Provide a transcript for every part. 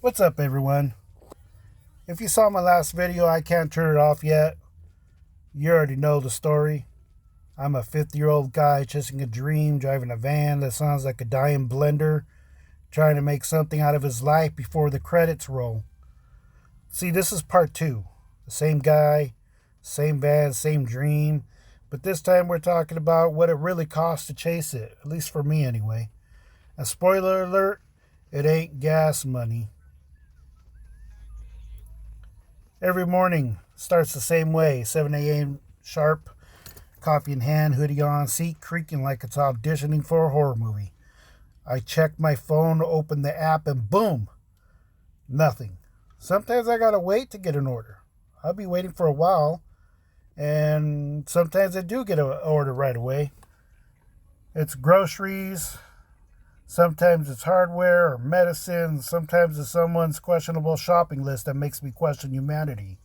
What's up, everyone? If you saw my last video, I can't turn it off yet. You already know the story. I'm a 50-year-old guy chasing a dream, driving a van that sounds like a dying blender, trying to make something out of his life before the credits roll. See, this is part two. The same guy, same van, same dream, but this time we're talking about what it really costs to chase it, at least for me anyway. And spoiler alert, it ain't gas money. Every morning starts the same way, 7 a.m. sharp, coffee in hand, hoodie on, seat creaking like it's auditioning for a horror movie. I check my phone, open the app, and boom, nothing. Sometimes I gotta wait to get an order. I'll be waiting for a while, and sometimes I do get an order right away. It's groceries, sometimes it's hardware or medicine, sometimes it's someone's questionable shopping list that makes me question humanity.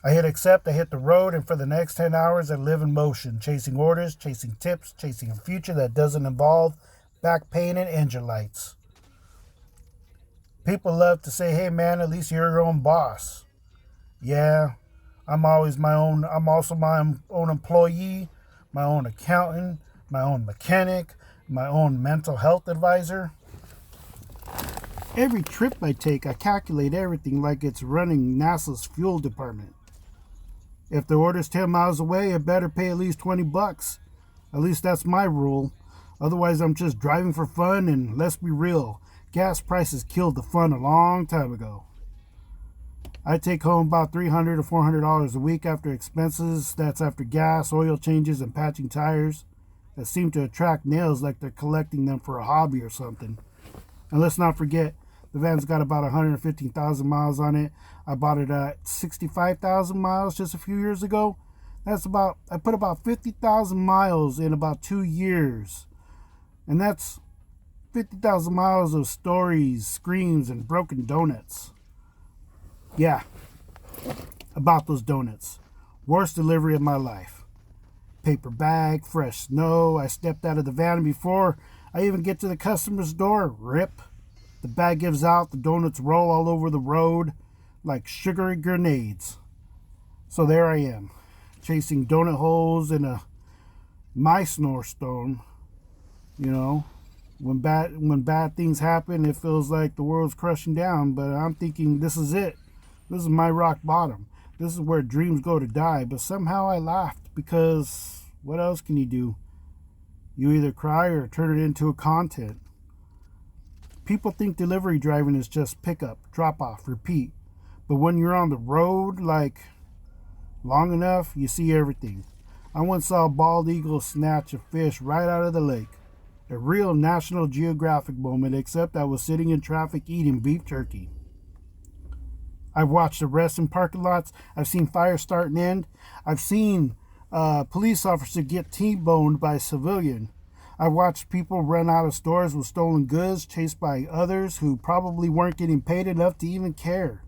I hit accept, I hit the road, and for the next 10 hours I live in motion, chasing orders, chasing tips, chasing a future that doesn't involve back pain and engine lights. People love to say, hey man, at least you're your own boss. Yeah, I'm also my own employee, my own accountant, my own mechanic, my own mental health advisor. Every trip I take, I calculate everything like it's running NASA's fuel department. If the order's 10 miles away, I better pay at least $20. At least that's my rule. Otherwise, I'm just driving for fun, and let's be real, gas prices killed the fun a long time ago. I take home about $300 to $400 a week after expenses. That's after gas, oil changes, and patching tires that seem to attract nails like they're collecting them for a hobby or something. And let's not forget, the van's got about 115,000 miles on it. I bought it at 65,000 miles just a few years ago. I put about 50,000 miles in about 2 years. And that's 50,000 miles of stories, screams, and broken donuts. Yeah, about those donuts. Worst delivery of my life. Paper bag, fresh snow. I stepped out of the van before I even get to the customer's door. Rip. The bag gives out, the donuts roll all over the road like sugary grenades. So there I am, chasing donut holes in my snowstorm. You know, when bad things happen, it feels like the world's crushing down. But I'm thinking, this is it. This is my rock bottom. This is where dreams go to die. But somehow I laughed because what else can you do? You either cry or turn it into a content. People think delivery driving is just pick up, drop off, repeat. But when you're on the road, like long enough, you see everything. I once saw a bald eagle snatch a fish right out of the lake. A real National Geographic moment, except I was sitting in traffic eating beef jerky. I've watched arrests in parking lots. I've seen fires start and end. I've seen a police officer get T-boned by a civilian. I've watched people run out of stores with stolen goods, chased by others who probably weren't getting paid enough to even care.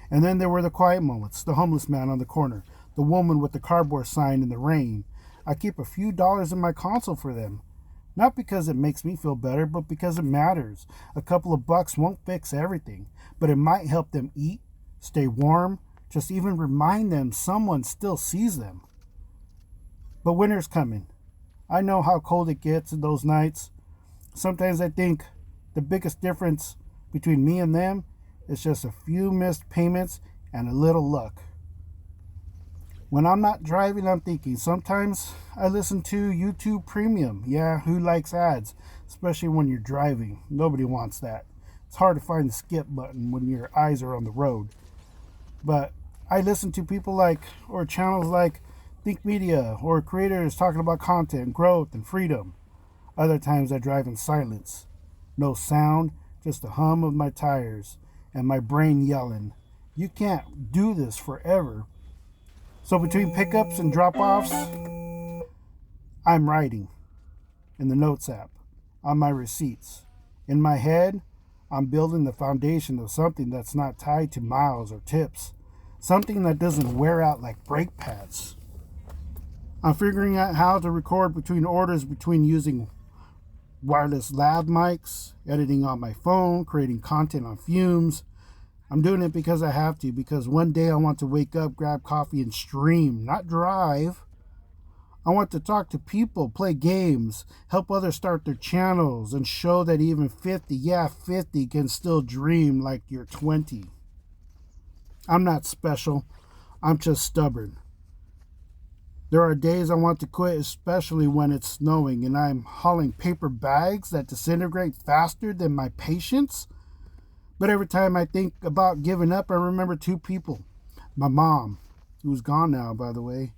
And then there were the quiet moments, the homeless man on the corner, the woman with the cardboard sign in the rain. I keep a few dollars in my console for them. Not because it makes me feel better, but because it matters. A couple of bucks won't fix everything, but it might help them eat, stay warm, just even remind them someone still sees them. But winter's coming. I know how cold it gets in those nights. Sometimes I think the biggest difference between me and them is just a few missed payments and a little luck. When I'm not driving, I'm thinking. Sometimes I listen to YouTube Premium. Yeah, who likes ads? Especially when you're driving. Nobody wants that. It's hard to find the skip button when your eyes are on the road. But I listen to people or channels like Think Media, or creators talking about content, growth, and freedom. Other times I drive in silence. No sound, just the hum of my tires and my brain yelling, you can't do this forever. So between pickups and drop-offs, I'm writing in the Notes app, on my receipts. In my head, I'm building the foundation of something that's not tied to miles or tips. Something that doesn't wear out like brake pads. I'm figuring out how to record between orders between using wireless lav mics, editing on my phone, creating content on Fumes. I'm doing it because I have to, because one day I want to wake up, grab coffee, and stream, not drive. I want to talk to people, play games, help others start their channels, and show that even 50 can still dream like you're 20. I'm not special. I'm just stubborn. There are days I want to quit, especially when it's snowing and I'm hauling paper bags that disintegrate faster than my patience. But every time I think about giving up, I remember two people. My mom, who's gone now, by the way,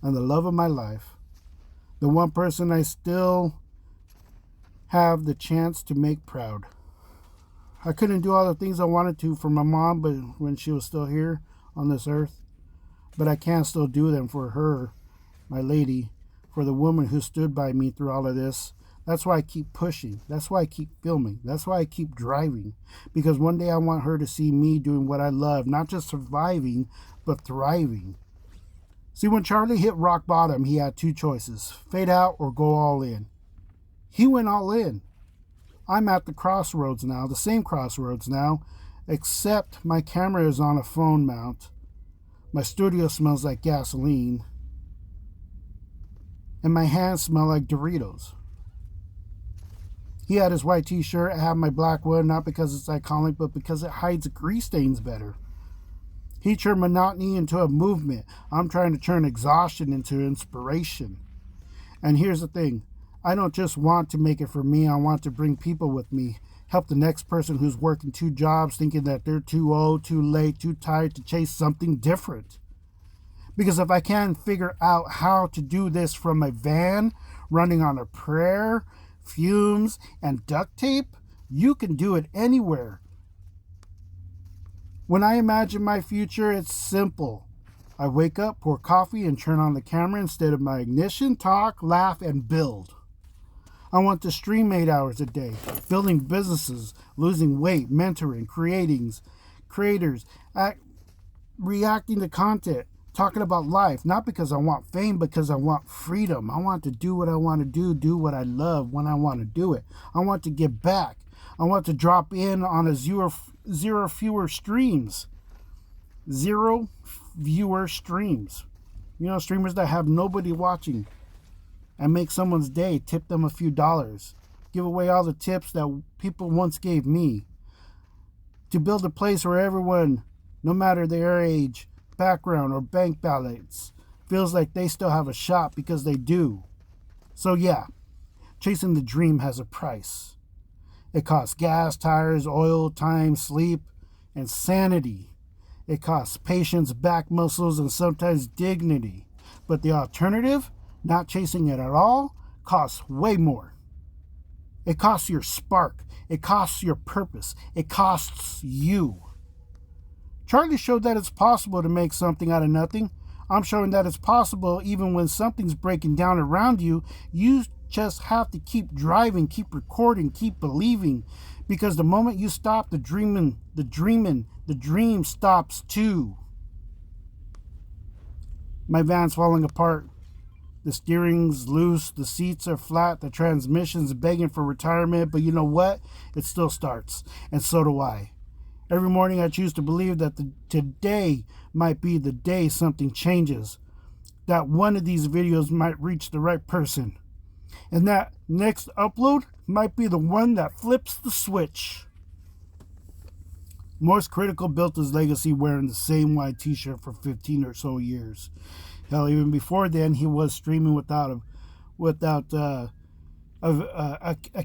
and the love of my life. The one person I still have the chance to make proud. I couldn't do all the things I wanted to for my mom, but when she was still here on this earth. But I can still do them for her, my lady, for the woman who stood by me through all of this. That's why I keep pushing. That's why I keep filming. That's why I keep driving. Because one day I want her to see me doing what I love, not just surviving, but thriving. See, when Charlie hit rock bottom, he had two choices: fade out or go all in. He went all in. I'm at the crossroads now, the same crossroads now, except my camera is on a phone mount. My studio smells like gasoline. And my hands smell like Doritos. He had his white t-shirt, I have my black one, not because it's iconic, but because it hides grease stains better. He turned monotony into a movement. I'm trying to turn exhaustion into inspiration. And here's the thing. I don't just want to make it for me. I want to bring people with me. Help the next person who's working 2 jobs thinking that they're too old, too late, too tired to chase something different. Because if I can't figure out how to do this from a van, running on a prayer, Fumes, and duct tape, you can do it anywhere. When I imagine my future, it's simple. I wake up, pour coffee, and turn on the camera instead of my ignition, talk, laugh, and build. I want to stream 8 hours a day, building businesses, losing weight, mentoring, creators, reacting to content, talking about life, not because I want fame, because I want freedom. I want to do what I want to do what I love when I want to do it. I want to give back. I want to drop in on a zero viewer streams. Zero viewer streams. You know, streamers that have nobody watching, and make someone's day, tip them a few dollars. Give away all the tips that people once gave me. To build a place where everyone, no matter their age, background, or bank balance, feels like they still have a shot, because they do. So yeah, chasing the dream has a price. It costs gas, tires, oil, time, sleep, and sanity. It costs patience, back muscles, and sometimes dignity. But the alternative, not chasing it at all, costs way more. It costs your spark. It costs your purpose. It costs you. Charlie showed that it's possible to make something out of nothing. I'm showing that it's possible even when something's breaking down around you. You just have to keep driving, keep recording, keep believing. Because the moment you stop, the dream stops too. My van's falling apart. The steering's loose, the seats are flat, the transmission's begging for retirement, but you know what? It still starts, and so do I. Every morning I choose to believe that today might be the day something changes, that one of these videos might reach the right person, and that next upload might be the one that flips the switch. Morse Critical built his legacy wearing the same white t-shirt for 15 or so years. Hell, even before then, he was streaming without a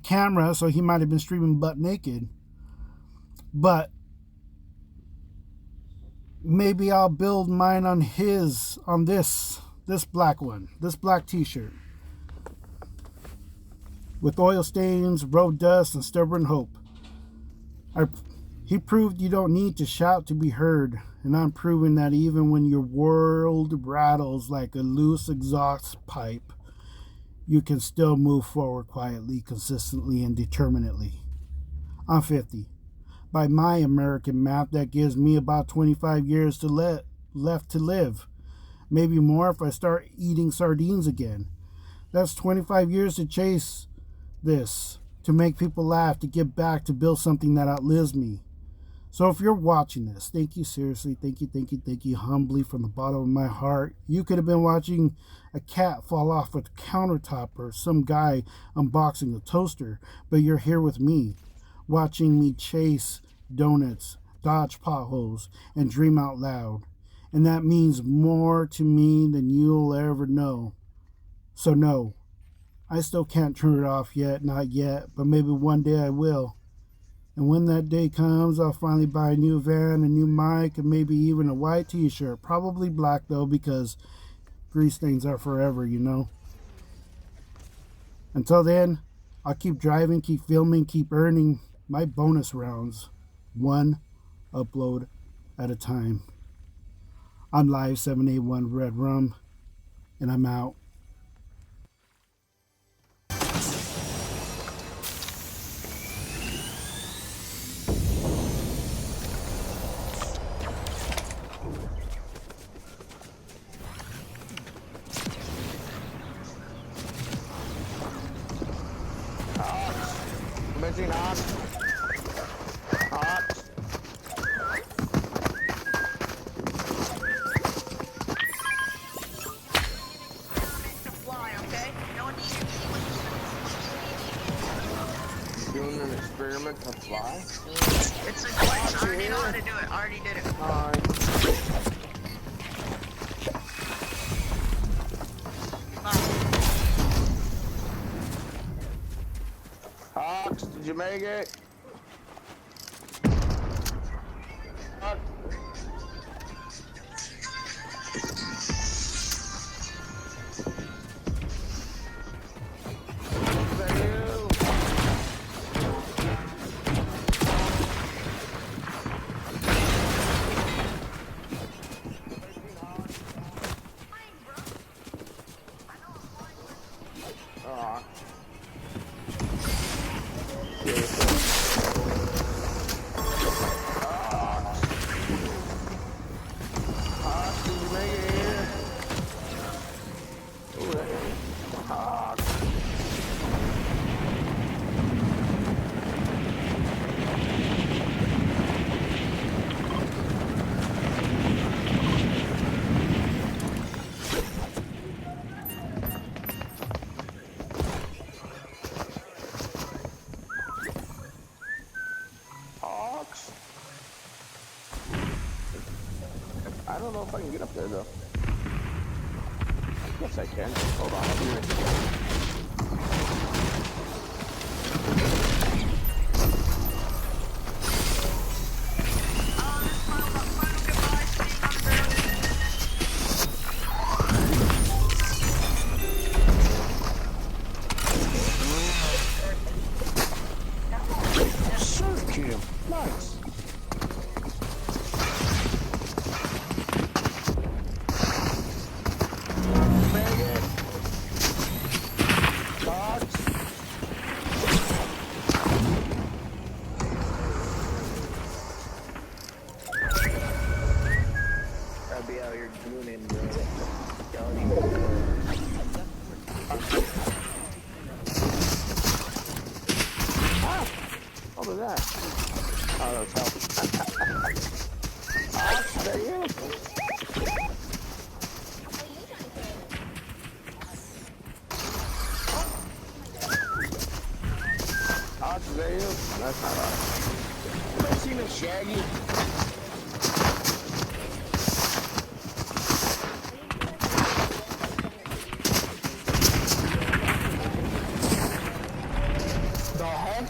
camera, so he might have been streaming butt naked. But maybe I'll build mine on this black one, this black t-shirt, with oil stains, road dust, and stubborn hope. He proved you don't need to shout to be heard, and I'm proving that even when your world rattles like a loose exhaust pipe, you can still move forward quietly, consistently, and determinedly. I'm 50. By my American math, that gives me about 25 years left to live. Maybe more if I start eating sardines again. That's 25 years to chase this. to make people laugh, to give back, to build something that outlives me. So if you're watching this, thank you, seriously, thank you, humbly from the bottom of my heart. You could have been watching a cat fall off a countertop or some guy unboxing a toaster, but you're here with me, watching me chase donuts, dodge potholes, and dream out loud. And that means more to me than you'll ever know. So no, I still can't turn it off yet, not yet, but maybe one day I will. And when that day comes, I'll finally buy a new van, a new mic, and maybe even a white t-shirt. Probably black though, because grease stains are forever, you know. Until then, I'll keep driving, keep filming, keep earning my bonus rounds. One upload at a time. I'm Live 781 Red Rum, and I'm out. Missing hot. Hot. Doing an experiment to fly? It's a glitch. I already know how to do it. I already did it. Hawks, did you make it? Hawks. Is that you? Aw. Hawks. I don't know if I can get up there though. Yes, I can. Hold on, I'll be right there. Nice. Bang it. Dogs. I'll be out here gooning, bro. What was that? Oh, that was help. Is that you? Is that you? That's not us. You ever seen a Shaggy? The heck?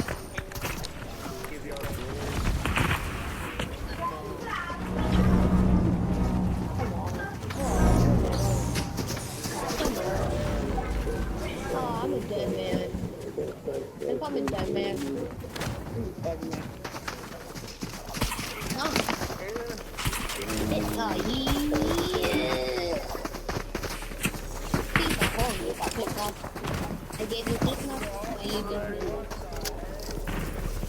Oh, I'm a dead man. If I'm a dead man. Oh. It's yeah. Keep on calling you if I pick up. I gave you keep up. Why you didn't?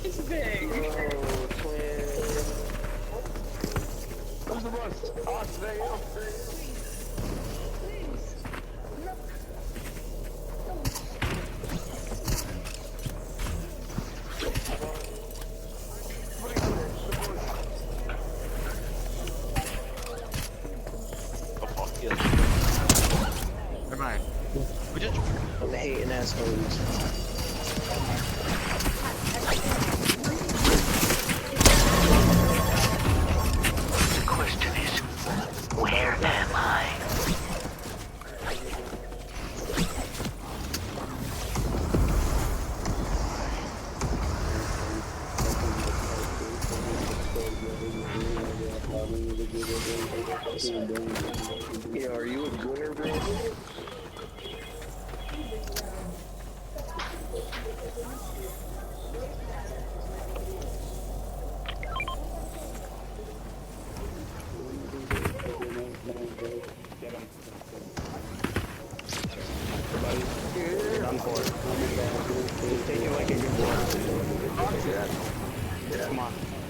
It's big. Who's the boss? Is that you? Yeah, are you a gooner, bro? Get him. Everybody, you're done for. Just take it like a good boy. Come on.